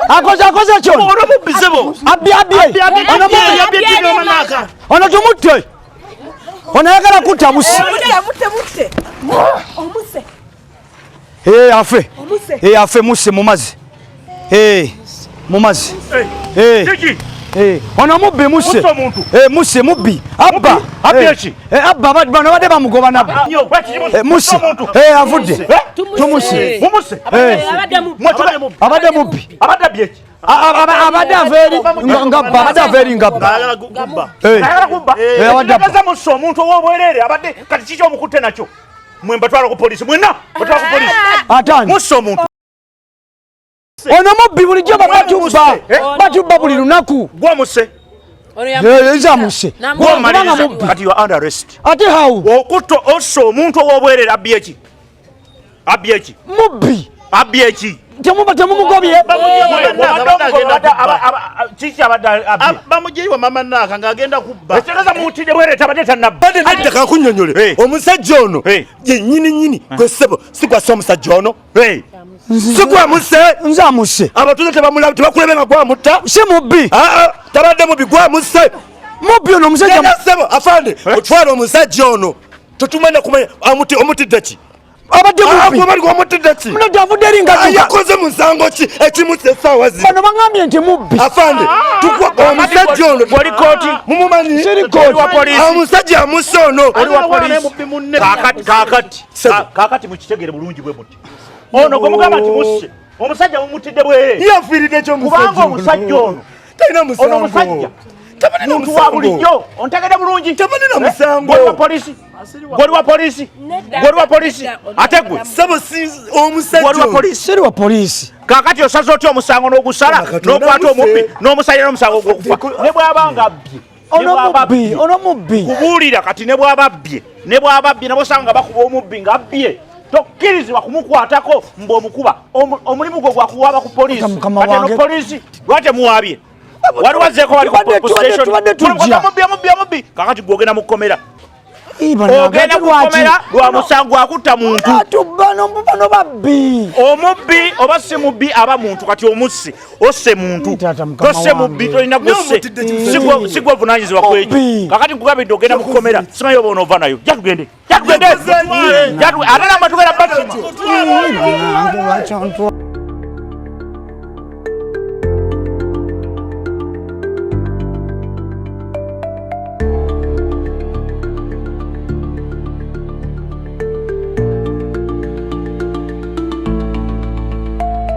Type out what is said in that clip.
Akoza chon. Abi. Ono tumutte. Ono yagala kutta musi. Omuse. Afe musi mumazi. Mumazi. Ono mubbi musi. Musi mubbi. Abba. Abba bano bade bamugoba nabo. Musi. Avudde. Tumusi. Abade mubbi. Abade averi ngabba. Ayagala muso omuntu ow'obwerere abadde kati kiki omukutte nakyo. Mwe mbatwala ku poliisi mwenna. Batwala ku poliisi. Atani. Muso omuntu. Ono mubbi bulijjo batubba buli lunaku. Gwa muse. Eza muse. Gw'omaliriza kati you are under arrest. Ate how? Okutto osso omuntu ow'obwerere abbye eki. Mubbi. Abbye eki. Temumugobye. Kiki abadde abbye. Bamujeyiwa mama Naka ng'agenda kubba. Ekitegeeza muwutidde bwerere abadde tannabba. Bade nedda kakunnyonnyole. Omusajja ono ye nnyini gwe ssebo si gwassa omusajja ono. Si gwamuse. Nze amuse. Abatuuze tebakulebe nga gwamutta. Si mubbi. Tabadde mubbi gwamuse. Mubbi ono omusajja. Ssebo afande otwala omusajja ono tetumanya kumanya omutidde ki. Abadde mubbi. Bali gwamutidde ki. Muno gyavudde eri nga yakoze musango ki ekimutta essaawa zino. Bano baŋŋambye nti mubbi. Afande omusajja ono wali kooti mumumanyi. Siri wa poliisi. Omusajja amusse ono. Oli wa poliisi. Kaakati mukitegere bulungi bwe muti. Ono gwe mugamba nti musse. Omusajja mumutidde bwerere. Yafiiridde ekyomusajja. Kubanga omusajja ono. Talina musango. Ono omusajja. Muntu wa bulijjo. Ontegedde bulungi. Tabalina musango. Gwe wa poliisi. Ate gwe. Sebo si omusajja. Gwe wa poliisi. Siri wa poliisi. Kaakati osaze otya omusango n'ogusala n'okwata omubbi n'omusalira n'omusango gw'okufa. Ne bw'aba nga abbye. Ono mubbi. Kubuulira kati ne bw'aba abbye nabo osanga nga bakuba omubbi ng'abbye. Tokkirizibwa kumukwatako mb'omukuba. Omulimu gwe gwakuwaaba ku poliisi. Kati eno poliisi lwate muwaabye. Wali wazzeeko bali ku station. Mubbi. Kaakati gw'ogenda mu kkomera. Ogenda ku kkomera lwa musango akutta muntu. Bano babbi. Omubbi oba si mubbi aba muntu kati omusse. Osse muntu. Tosse mubbi tolina gusse. Si gwe ovunaanyizibwa ku ekyo. Kaakati nkugambidde ogenda mu kkomera. Simanyi oba onoova nayo. Jja tugende. Ate n'amatu gera basima.